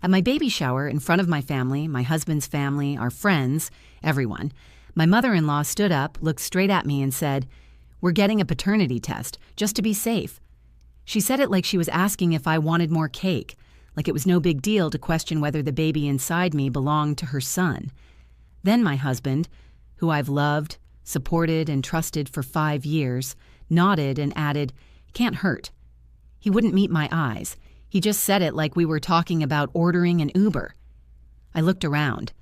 At my baby shower, in front of my family, my husband's family, our friends, everyone, my mother-in-law stood up, looked straight at me and said, "We're getting a paternity test, just to be safe." She said it like she was asking if I wanted more cake, like it was no big deal to question whether the baby inside me belonged to her son. Then my husband, who I've loved, supported, and trusted for 5 years, nodded and added, "Can't hurt." He wouldn't meet my eyes. He just said it like we were talking about ordering an Uber. I looked around.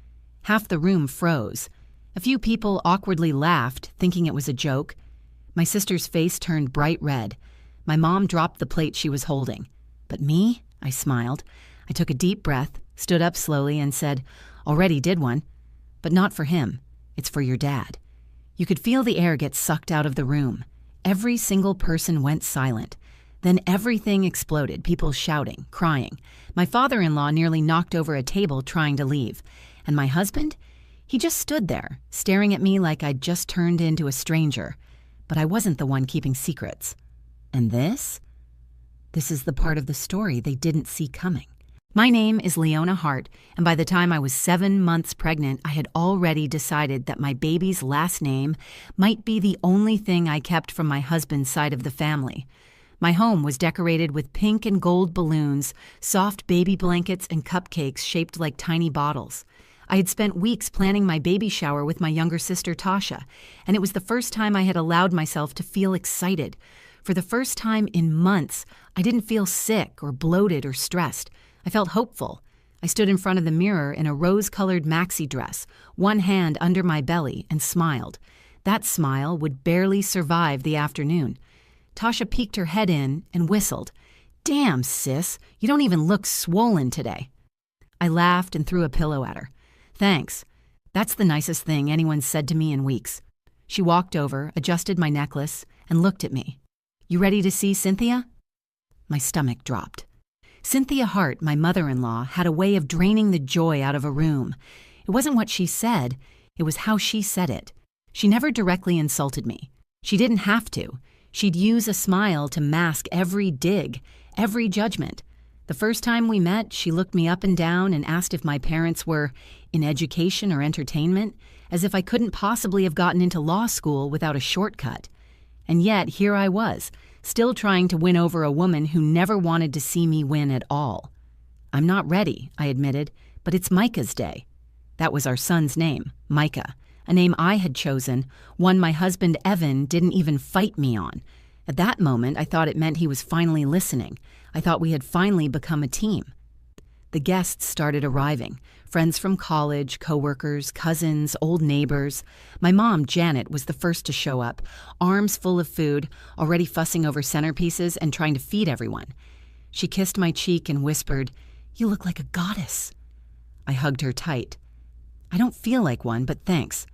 Half the room froze. A few people awkwardly laughed, thinking it was a joke. My sister's face turned bright red. My mom dropped the plate she was holding. But me? I smiled. I took a deep breath, stood up slowly, and said, "Already did one. But not for him. It's for your dad." You could feel the air get sucked out of the room. Every single person went silent. Then everything exploded, people shouting, crying. My father-in-law nearly knocked over a table trying to leave. And my husband? He just stood there, staring at me like I'd just turned into a stranger. But I wasn't the one keeping secrets. And this? This is the part of the story they didn't see coming. My name is Leona Hart, and by the time I was 7 months pregnant, I had already decided that my baby's last name might be the only thing I kept from my husband's side of the family. My home was decorated with pink and gold balloons, soft baby blankets, and cupcakes shaped like tiny bottles. I had spent weeks planning my baby shower with my younger sister Tasha, and it was the first time I had allowed myself to feel excited. For the first time in months, I didn't feel sick or bloated or stressed. I felt hopeful. I stood in front of the mirror in a rose-colored maxi dress, one hand under my belly, and smiled. That smile would barely survive the afternoon. Tasha peeked her head in and whistled. "Damn, sis, you don't even look swollen today." I laughed and threw a pillow at her. "Thanks. That's the nicest thing anyone's said to me in weeks." She walked over, adjusted my necklace, and looked at me. "You ready to see Cynthia?" My stomach dropped. Cynthia Hart, my mother-in-law, had a way of draining the joy out of a room. It wasn't what she said, it was how she said it. She never directly insulted me. She didn't have to. She'd use a smile to mask every dig, every judgment. The first time we met, she looked me up and down and asked if my parents were in education or entertainment, as if I couldn't possibly have gotten into law school without a shortcut. And yet, here I was, still trying to win over a woman who never wanted to see me win at all. "I'm not ready," I admitted, "but it's Micah's day." That was our son's name, Micah, a name I had chosen, one my husband Evan didn't even fight me on. At that moment, I thought it meant he was finally listening. I thought we had finally become a team. The guests started arriving. Friends from college, coworkers, cousins, old neighbors. My mom, Janet, was the first to show up, arms full of food, already fussing over centerpieces and trying to feed everyone. She kissed my cheek and whispered, "You look like a goddess." I hugged her tight. "I don't feel like one, but thanks."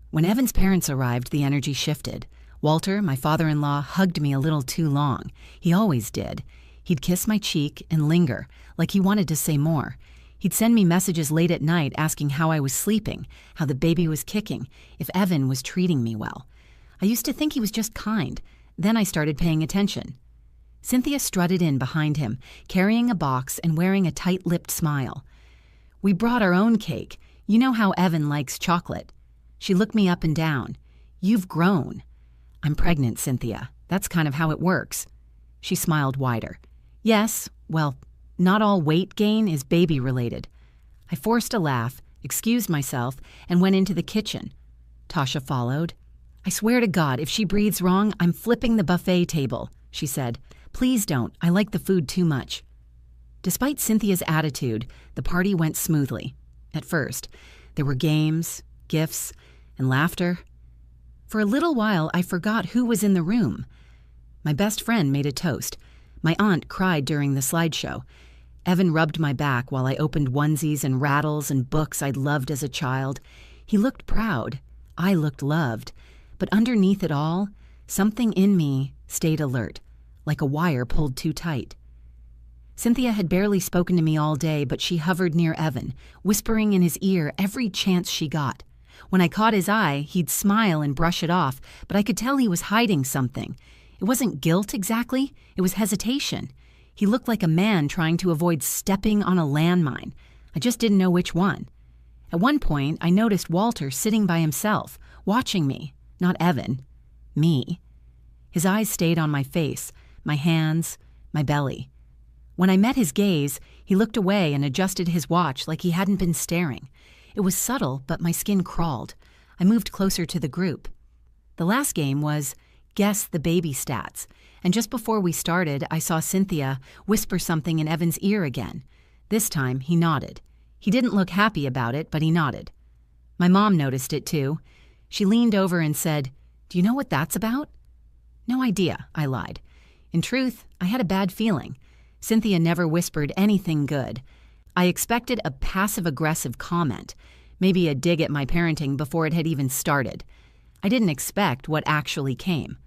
When Evan's parents arrived, the energy shifted. Walter, my father-in-law, hugged me a little too long. He always did. He'd kiss my cheek and linger, like he wanted to say more. He'd send me messages late at night asking how I was sleeping, how the baby was kicking, if Evan was treating me well. I used to think he was just kind. Then I started paying attention. Cynthia strutted in behind him, carrying a box and wearing a tight-lipped smile. "We brought our own cake. You know how Evan likes chocolate." She looked me up and down. "You've grown." "I'm pregnant, Cynthia. That's kind of how it works." She smiled wider. "Yes, well, not all weight gain is baby-related." I forced a laugh, excused myself, and went into the kitchen. Tasha followed. "I swear to God, if she breathes wrong, I'm flipping the buffet table," she said. "Please don't. I like the food too much." Despite Cynthia's attitude, the party went smoothly. At first, there were games, gifts, and laughter. For a little while, I forgot who was in the room. My best friend made a toast. My aunt cried during the slideshow. Evan rubbed my back while I opened onesies and rattles and books I'd loved as a child. He looked proud. I looked loved. But underneath it all, something in me stayed alert, like a wire pulled too tight. Cynthia had barely spoken to me all day, but she hovered near Evan, whispering in his ear every chance she got. When I caught his eye, he'd smile and brush it off, but I could tell he was hiding something. It wasn't guilt exactly, it was hesitation. He looked like a man trying to avoid stepping on a landmine. I just didn't know which one. At one point, I noticed Walter sitting by himself, watching me, not Evan, me. His eyes stayed on my face, my hands, my belly. When I met his gaze, he looked away and adjusted his watch like he hadn't been staring. It was subtle, but my skin crawled. I moved closer to the group. The last game was Guess the Baby Stats, and just before we started, I saw Cynthia whisper something in Evan's ear again. This time, he nodded. He didn't look happy about it, but he nodded. My mom noticed it too. She leaned over and said, "Do you know what that's about?" "No idea," I lied. In truth, I had a bad feeling. Cynthia never whispered anything good. I expected a passive-aggressive comment, maybe a dig at my parenting before it had even started. I didn't expect what actually came,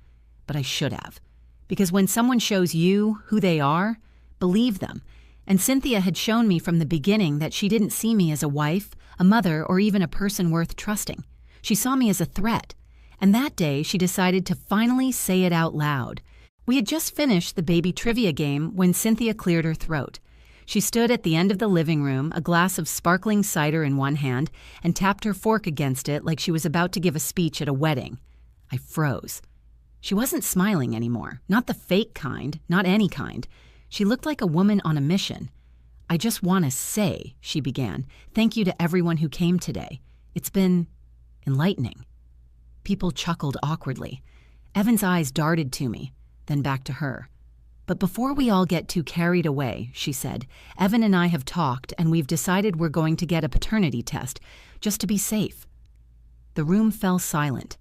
but I should have. Because when someone shows you who they are, believe them. And Cynthia had shown me from the beginning that she didn't see me as a wife, a mother, or even a person worth trusting. She saw me as a threat. And that day, she decided to finally say it out loud. We had just finished the baby trivia game when Cynthia cleared her throat. She stood at the end of the living room, a glass of sparkling cider in one hand, and tapped her fork against it like she was about to give a speech at a wedding. I froze. She wasn't smiling anymore, not the fake kind, not any kind. She looked like a woman on a mission. "I just want to say," she began, "thank you to everyone who came today. It's been enlightening." People chuckled awkwardly. Evan's eyes darted to me, then back to her. "But before we all get too carried away," she said, "Evan and I have talked and we've decided we're going to get a paternity test, just to be safe." The room fell silent.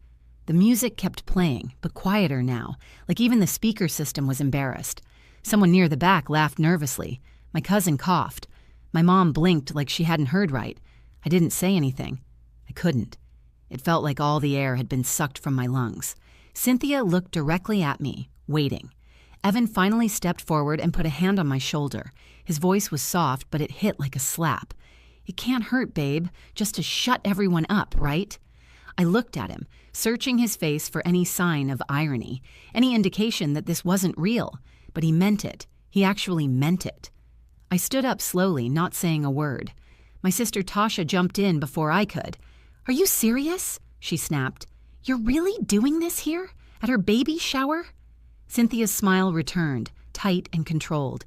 The music kept playing, but quieter now, like even the speaker system was embarrassed. Someone near the back laughed nervously. My cousin coughed. My mom blinked like she hadn't heard right. I didn't say anything. I couldn't. It felt like all the air had been sucked from my lungs. Cynthia looked directly at me, waiting. Evan finally stepped forward and put a hand on my shoulder. His voice was soft, but it hit like a slap. "It can't hurt, babe, just to shut everyone up, right?" I looked at him, searching his face for any sign of irony, any indication that this wasn't real. But he meant it. He actually meant it. I stood up slowly, not saying a word. My sister Tasha jumped in before I could. "Are you serious?" she snapped. "You're really doing this here? At her baby shower?" Cynthia's smile returned, tight and controlled.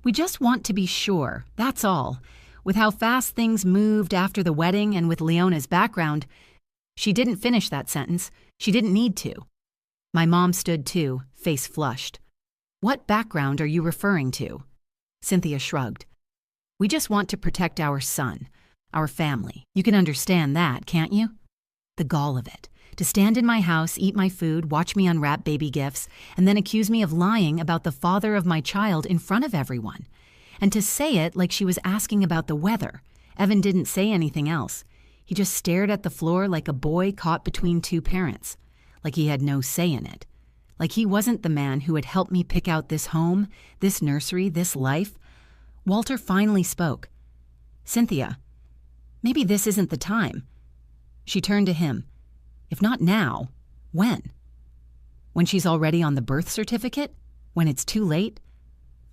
"We just want to be sure, that's all. With how fast things moved after the wedding and with Leona's background..." She didn't finish that sentence. She didn't need to. My mom stood too, face flushed. "What background are you referring to?" Cynthia shrugged. "We just want to protect our son, our family. You can understand that, can't you?" The gall of it. To stand in my house, eat my food, watch me unwrap baby gifts, and then accuse me of lying about the father of my child in front of everyone. And to say it like she was asking about the weather. Evan didn't say anything else. He just stared at the floor like a boy caught between two parents, like he had no say in it. Like he wasn't the man who had helped me pick out this home, this nursery, this life. Walter finally spoke. "Cynthia, maybe this isn't the time." She turned to him. "If not now, when? When she's already on the birth certificate? When it's too late?"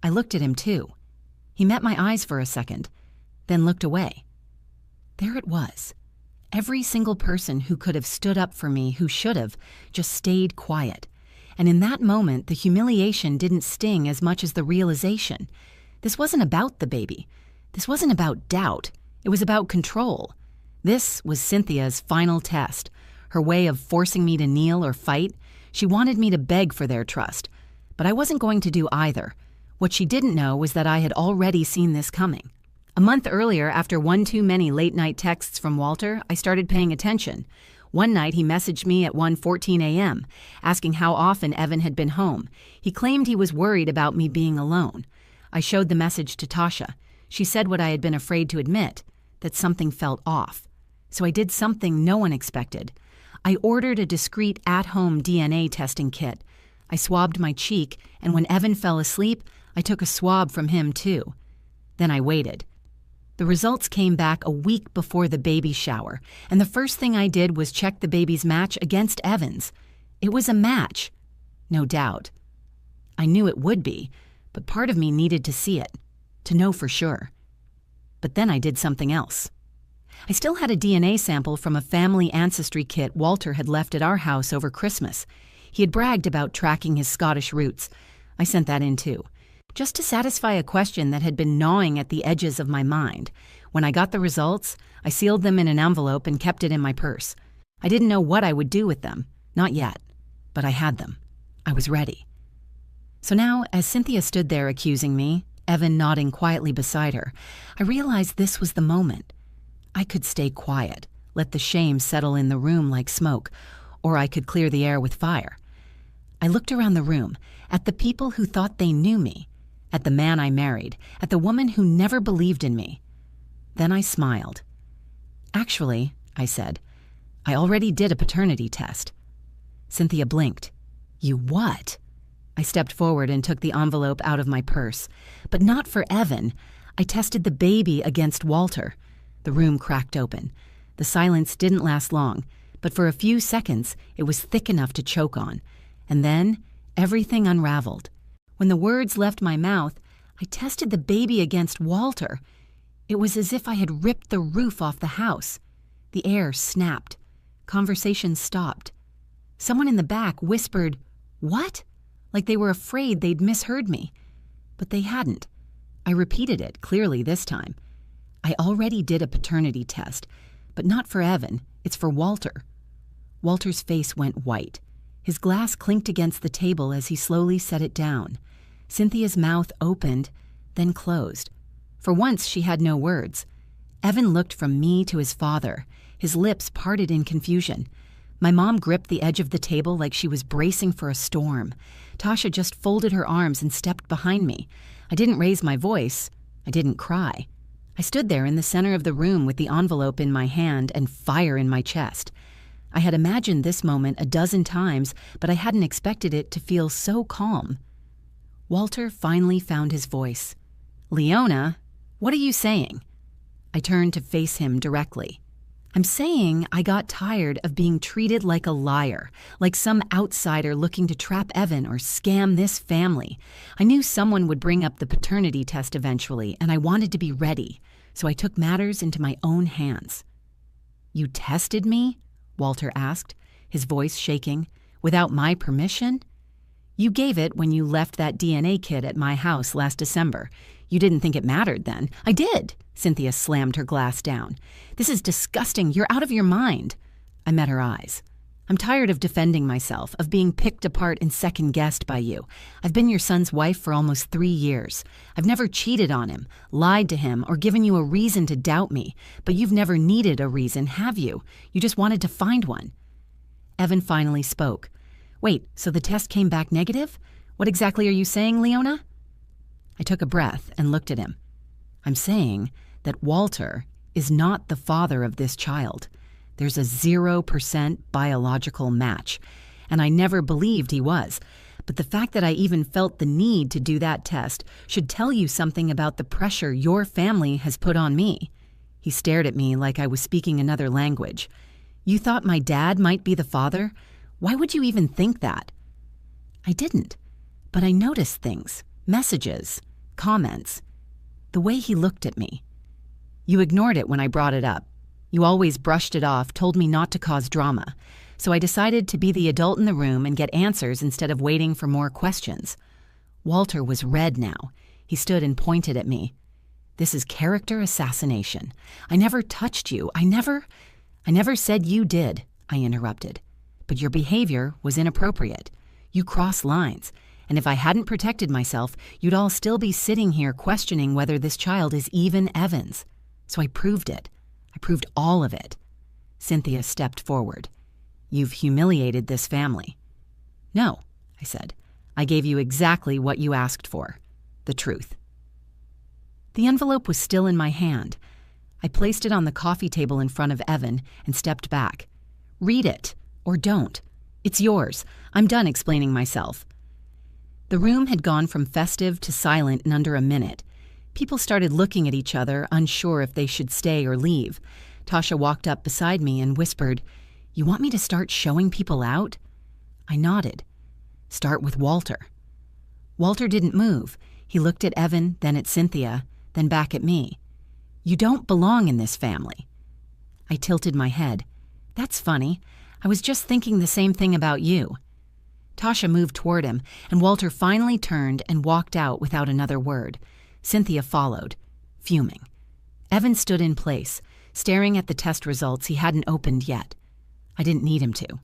I looked at him too. He met my eyes for a second, then looked away. There it was. Every single person who could have stood up for me, who should have, just stayed quiet. And in that moment, the humiliation didn't sting as much as the realization. This wasn't about the baby. This wasn't about doubt. It was about control. This was Cynthia's final test, her way of forcing me to kneel or fight. She wanted me to beg for their trust. But I wasn't going to do either. What she didn't know was that I had already seen this coming. A month earlier, after one too many late-night texts from Walter, I started paying attention. One night, he messaged me at 1:14 a.m., asking how often Evan had been home. He claimed he was worried about me being alone. I showed the message to Tasha. She said what I had been afraid to admit, that something felt off. So I did something no one expected. I ordered a discreet at-home DNA testing kit. I swabbed my cheek, and when Evan fell asleep, I took a swab from him too. Then I waited. The results came back a week before the baby shower, and the first thing I did was check the baby's match against Evan's. It was a match. No doubt. I knew it would be, but part of me needed to see it, to know for sure. But then I did something else. I still had a DNA sample from a family ancestry kit Walter had left at our house over Christmas. He had bragged about tracking his Scottish roots. I sent that in too, just to satisfy a question that had been gnawing at the edges of my mind. When I got the results, I sealed them in an envelope and kept it in my purse. I didn't know what I would do with them, not yet, but I had them. I was ready. So now, as Cynthia stood there accusing me, Evan nodding quietly beside her, I realized this was the moment. I could stay quiet, let the shame settle in the room like smoke, or I could clear the air with fire. I looked around the room, at the people who thought they knew me, at the man I married, at the woman who never believed in me. Then I smiled. "Actually," I said, "I already did a paternity test." Cynthia blinked. "You what?" I stepped forward and took the envelope out of my purse. But not for Evan. I tested the baby against Walter. The room cracked open. The silence didn't last long, but for a few seconds it was thick enough to choke on. And then everything unraveled. When the words left my mouth, I tested the baby against Walter. It was as if I had ripped the roof off the house. The air snapped. Conversation stopped. Someone in the back whispered, "What?" like they were afraid they'd misheard me. But they hadn't. I repeated it clearly this time. I already did a paternity test, but not for Evan, it's for Walter. Walter's face went white. His glass clinked against the table as he slowly set it down. Cynthia's mouth opened, then closed. For once, she had no words. Evan looked from me to his father. His lips parted in confusion. My mom gripped the edge of the table like she was bracing for a storm. Tasha just folded her arms and stepped behind me. I didn't raise my voice. I didn't cry. I stood there in the center of the room with the envelope in my hand and fire in my chest. I had imagined this moment a dozen times, but I hadn't expected it to feel so calm. Walter finally found his voice. "Leona, what are you saying?" I turned to face him directly. "I'm saying I got tired of being treated like a liar, like some outsider looking to trap Evan or scam this family. I knew someone would bring up the paternity test eventually, and I wanted to be ready, so I took matters into my own hands." "You tested me?" Walter asked, his voice shaking. "Without my permission?" "You gave it when you left that DNA kit at my house last December. You didn't think it mattered then." "I did." Cynthia slammed her glass down. "This is disgusting. You're out of your mind." I met her eyes. "I'm tired of defending myself, of being picked apart and second-guessed by you. I've been your son's wife for almost 3 years. I've never cheated on him, lied to him, or given you a reason to doubt me. But you've never needed a reason, have you? You just wanted to find one." Evan finally spoke. "Wait, so the test came back negative? What exactly are you saying, Leona?" I took a breath and looked at him. "I'm saying that Walter is not the father of this child. There's a 0% biological match, and I never believed he was. But the fact that I even felt the need to do that test should tell you something about the pressure your family has put on me." He stared at me like I was speaking another language. "You thought my dad might be the father? Why would you even think that?" I didn't, but I noticed things, messages, comments, the way he looked at me. "You ignored it when I brought it up. You always brushed it off, told me not to cause drama. So I decided to be the adult in the room and get answers instead of waiting for more questions." Walter was red now. He stood and pointed at me. "This is character assassination. I never touched you. I never said you did," I interrupted. "But your behavior was inappropriate. You crossed lines. And if I hadn't protected myself, you'd all still be sitting here questioning whether this child is even Evan's. So I proved it. I proved all of it." Cynthia stepped forward. "You've humiliated this family." "No," I said. "I gave you exactly what you asked for. The truth." The envelope was still in my hand. I placed it on the coffee table in front of Evan and stepped back. "Read it, or don't. It's yours. I'm done explaining myself." The room had gone from festive to silent in under a minute. People started looking at each other, unsure if they should stay or leave. Tasha walked up beside me and whispered, "You want me to start showing people out?" I nodded. "Start with Walter." Walter didn't move. He looked at Evan, then at Cynthia, then back at me. "You don't belong in this family." I tilted my head. "That's funny. I was just thinking the same thing about you." Tasha moved toward him, and Walter finally turned and walked out without another word. Cynthia followed, fuming. Evan stood in place, staring at the test results he hadn't opened yet. I didn't need him to.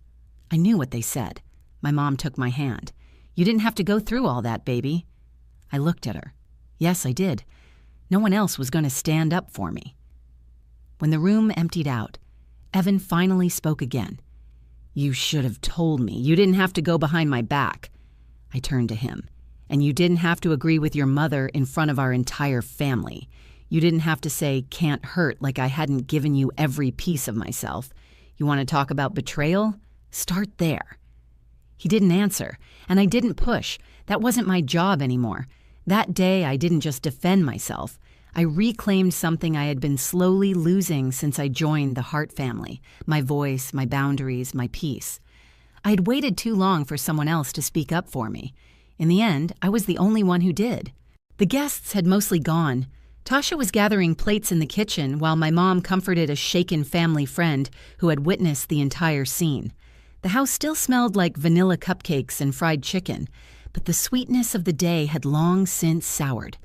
I knew what they said. My mom took my hand. "You didn't have to go through all that, baby." I looked at her. Yes, I did. No one else was going to stand up for me. When the room emptied out, Evan finally spoke again. "You should have told me. You didn't have to go behind my back." I turned to him. "And you didn't have to agree with your mother in front of our entire family. You didn't have to say 'can't hurt' like I hadn't given you every piece of myself. You want to talk about betrayal? Start there." He didn't answer, and I didn't push. That wasn't my job anymore. That day, I didn't just defend myself. I reclaimed something I had been slowly losing since I joined the Hart family: my voice, my boundaries, my peace. I had waited too long for someone else to speak up for me. In the end, I was the only one who did. The guests had mostly gone. Tasha was gathering plates in the kitchen while my mom comforted a shaken family friend who had witnessed the entire scene. The house still smelled like vanilla cupcakes and fried chicken, but the sweetness of the day had long since soured.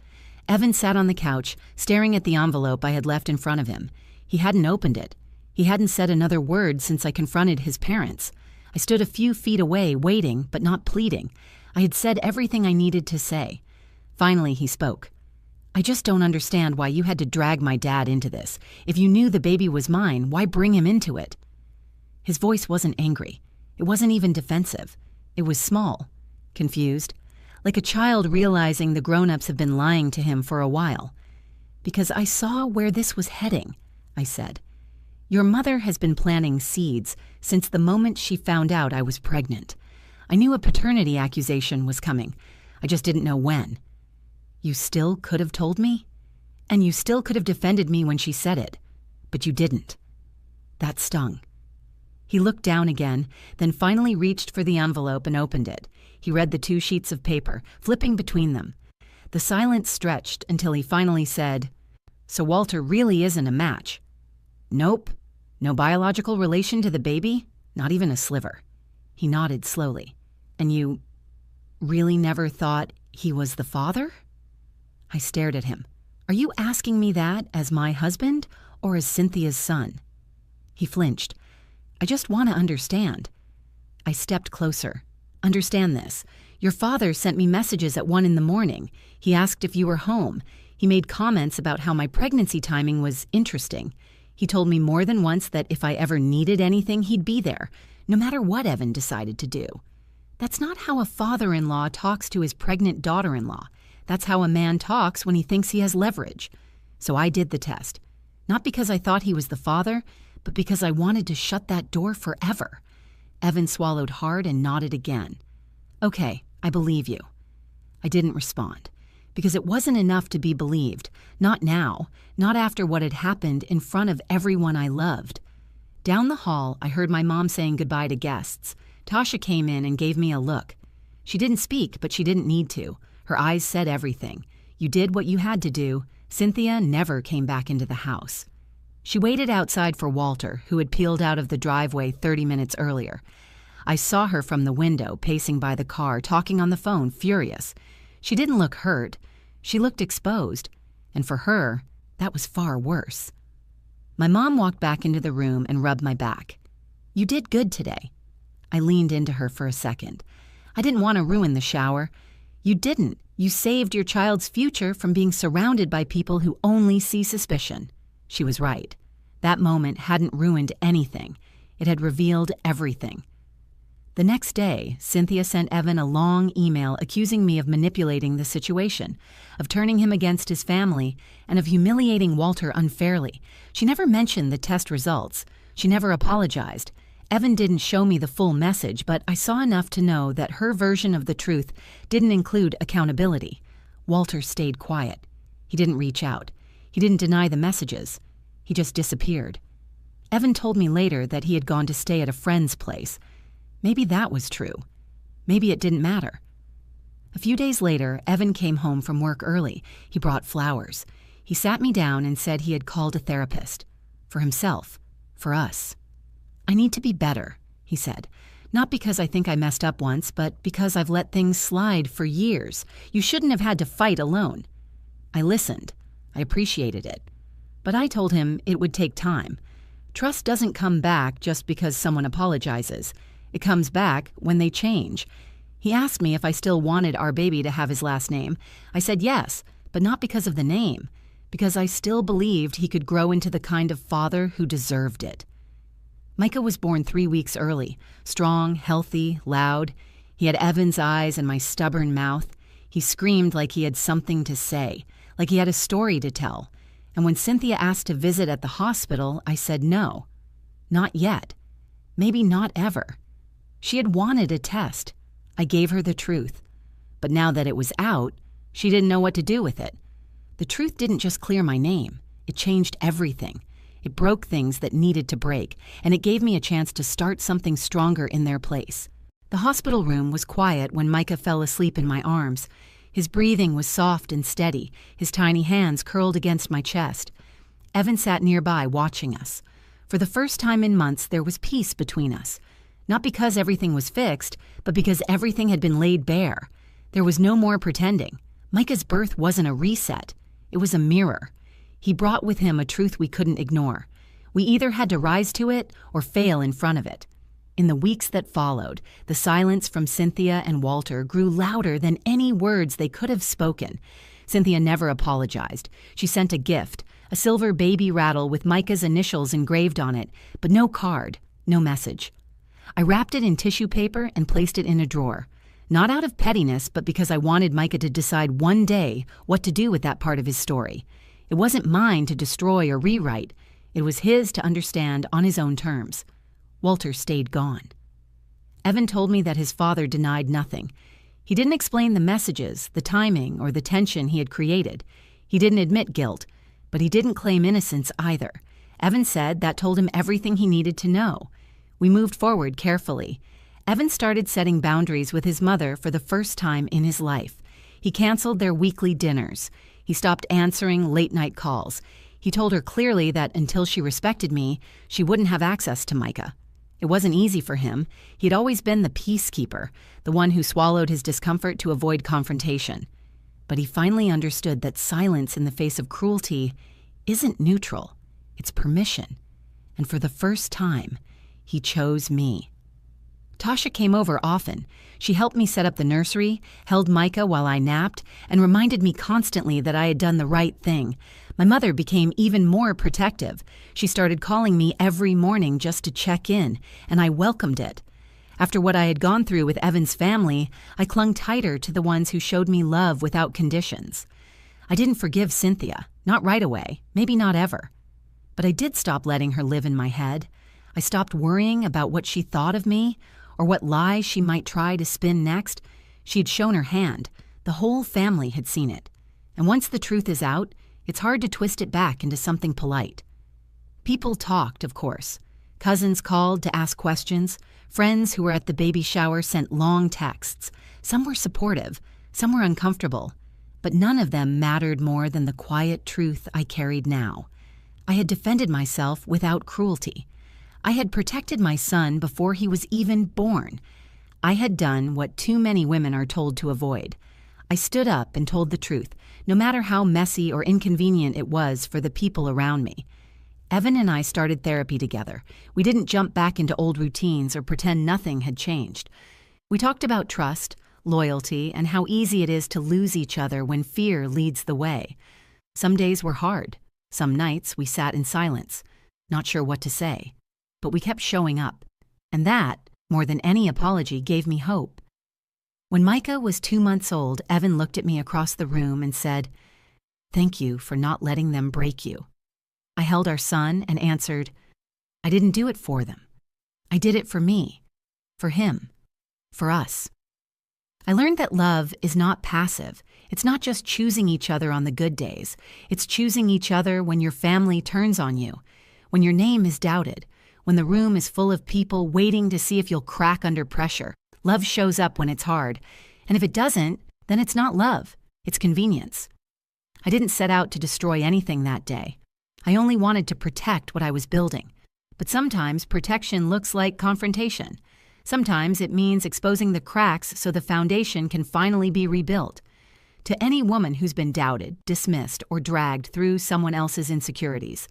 Evan sat on the couch, staring at the envelope I had left in front of him. He hadn't opened it. He hadn't said another word since I confronted his parents. I stood a few feet away, waiting, but not pleading. I had said everything I needed to say. Finally, he spoke. "I just don't understand why you had to drag my dad into this. If you knew the baby was mine, why bring him into it?" His voice wasn't angry. It wasn't even defensive. It was small, confused, like a child realizing the grown-ups have been lying to him for a while. "Because I saw where this was heading," I said. "Your mother has been planting seeds since the moment she found out I was pregnant. I knew a paternity accusation was coming. I just didn't know when. You still could have told me? And you still could have defended me when she said it. But you didn't." That stung. He looked down again, then finally reached for the envelope and opened it. He read the 2 sheets of paper, flipping between them. The silence stretched until he finally said, "So Walter really isn't a match?" "Nope. No biological relation to the baby? Not even a sliver." He nodded slowly. "And you really never thought he was the father?" I stared at him. "Are you asking me that as my husband or as Cynthia's son?" He flinched. "I just want to understand." I stepped closer. "Understand this. Your father sent me messages at 1 a.m. He asked if you were home. He made comments about how my pregnancy timing was interesting. He told me more than once that if I ever needed anything, he'd be there, no matter what Evan decided to do. That's not how a father-in-law talks to his pregnant daughter-in-law. That's how a man talks when he thinks he has leverage. So I did the test. Not because I thought he was the father, but because I wanted to shut that door forever." Evan swallowed hard and nodded again. "Okay, I believe you." I didn't respond, because it wasn't enough to be believed. Not now, not after what had happened in front of everyone I loved. Down the hall, I heard my mom saying goodbye to guests. Tasha came in and gave me a look. She didn't speak, but she didn't need to. Her eyes said everything. You did what you had to do. Cynthia never came back into the house. She waited outside for Walter, who had peeled out of the driveway 30 minutes earlier. I saw her from the window, pacing by the car, talking on the phone, furious. She didn't look hurt. She looked exposed. And for her, that was far worse. My mom walked back into the room and rubbed my back. "You did good today." I leaned into her for a second. I didn't want to ruin the shower. "You didn't. You saved your child's future from being surrounded by people who only see suspicion." She was right. That moment hadn't ruined anything. It had revealed everything. The next day, Cynthia sent Evan a long email accusing me of manipulating the situation, of turning him against his family, and of humiliating Walter unfairly. She never mentioned the test results. She never apologized. Evan didn't show me the full message, but I saw enough to know that her version of the truth didn't include accountability. Walter stayed quiet. He didn't reach out. He didn't deny the messages. He just disappeared. Evan told me later that he had gone to stay at a friend's place. Maybe that was true. Maybe it didn't matter. A few days later, Evan came home from work early. He brought flowers. He sat me down and said he had called a therapist. For himself. For us. "I need to be better," he said. "Not because I think I messed up once, but because I've let things slide for years. You shouldn't have had to fight alone." I listened. I appreciated it. But I told him it would take time. Trust doesn't come back just because someone apologizes. It comes back when they change. He asked me if I still wanted our baby to have his last name. I said yes, but not because of the name, because I still believed he could grow into the kind of father who deserved it. Micah was born 3 weeks early, strong, healthy, loud. He had Evan's eyes and my stubborn mouth. He screamed like he had something to say, like he had a story to tell. And when Cynthia asked to visit at the hospital, I said no. Not yet. Maybe not ever. She had wanted a test. I gave her the truth. But now that it was out, she didn't know what to do with it. The truth didn't just clear my name. It changed everything. It broke things that needed to break, and it gave me a chance to start something stronger in their place. The hospital room was quiet when Micah fell asleep in my arms. His breathing was soft and steady, his tiny hands curled against my chest. Evan sat nearby watching us. For the first time in months, there was peace between us. Not because everything was fixed, but because everything had been laid bare. There was no more pretending. Micah's birth wasn't a reset. It was a mirror. He brought with him a truth we couldn't ignore. We either had to rise to it or fail in front of it. In the weeks that followed, the silence from Cynthia and Walter grew louder than any words they could have spoken. Cynthia never apologized. She sent a gift, a silver baby rattle with Micah's initials engraved on it, but no card, no message. I wrapped it in tissue paper and placed it in a drawer. Not out of pettiness, but because I wanted Micah to decide one day what to do with that part of his story. It wasn't mine to destroy or rewrite. It was his to understand on his own terms. Walter stayed gone. Evan told me that his father denied nothing. He didn't explain the messages, the timing, or the tension he had created. He didn't admit guilt, but he didn't claim innocence either. Evan said that told him everything he needed to know. We moved forward carefully. Evan started setting boundaries with his mother for the first time in his life. He canceled their weekly dinners. He stopped answering late-night calls. He told her clearly that until she respected me, she wouldn't have access to Micah. It wasn't easy for him. He'd always been the peacekeeper, the one who swallowed his discomfort to avoid confrontation. But he finally understood that silence in the face of cruelty isn't neutral. It's permission. And for the first time, he chose me. Tasha came over often. She helped me set up the nursery, held Micah while I napped, and reminded me constantly that I had done the right thing. My mother became even more protective. She started calling me every morning just to check in, and I welcomed it. After what I had gone through with Evan's family, I clung tighter to the ones who showed me love without conditions. I didn't forgive Cynthia, not right away, maybe not ever. But I did stop letting her live in my head. I stopped worrying about what she thought of me, or what lies she might try to spin next. She had shown her hand. The whole family had seen it. And once the truth is out, it's hard to twist it back into something polite. People talked, of course. Cousins called to ask questions. Friends who were at the baby shower sent long texts. Some were supportive, some were uncomfortable. But none of them mattered more than the quiet truth I carried now. I had defended myself without cruelty. I had protected my son before he was even born. I had done what too many women are told to avoid. I stood up and told the truth, no matter how messy or inconvenient it was for the people around me. Evan and I started therapy together. We didn't jump back into old routines or pretend nothing had changed. We talked about trust, loyalty, and how easy it is to lose each other when fear leads the way. Some days were hard. Some nights we sat in silence, not sure what to say. But we kept showing up, and that, more than any apology, gave me hope. When Micah was 2 months old, Evan looked at me across the room and said, "Thank you for not letting them break you." I held our son and answered, "I didn't do it for them. I did it for me, for him, for us." I learned that love is not passive. It's not just choosing each other on the good days. It's choosing each other when your family turns on you, when your name is doubted, when the room is full of people waiting to see if you'll crack under pressure. Love shows up when it's hard. And if it doesn't, then it's not love, it's convenience. I didn't set out to destroy anything that day. I only wanted to protect what I was building. But sometimes protection looks like confrontation. Sometimes it means exposing the cracks so the foundation can finally be rebuilt. To any woman who's been doubted, dismissed, or dragged through someone else's insecurities,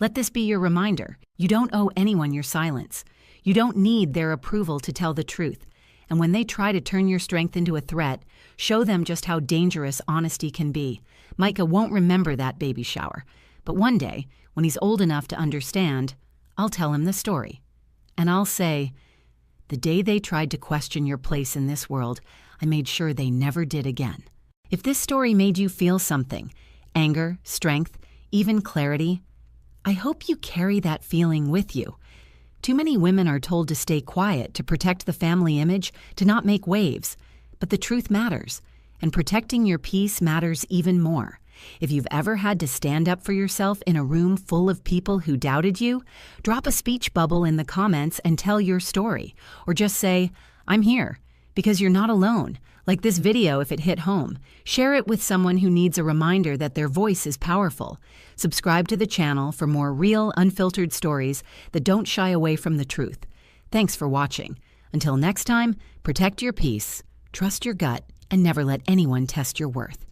let this be your reminder. You don't owe anyone your silence. You don't need their approval to tell the truth. And when they try to turn your strength into a threat, show them just how dangerous honesty can be. Micah won't remember that baby shower. But one day, when he's old enough to understand, I'll tell him the story. And I'll say, the day they tried to question your place in this world, I made sure they never did again. If this story made you feel something, anger, strength, even clarity, I hope you carry that feeling with you. Too many women are told to stay quiet, to protect the family image, to not make waves. But the truth matters, and protecting your peace matters even more. If you've ever had to stand up for yourself in a room full of people who doubted you, drop a speech bubble in the comments and tell your story. Or just say, I'm here, because you're not alone. Like this video if it hit home. Share it with someone who needs a reminder that their voice is powerful. Subscribe to the channel for more real, unfiltered stories that don't shy away from the truth. Thanks for watching. Until next time, protect your peace, trust your gut, and never let anyone test your worth.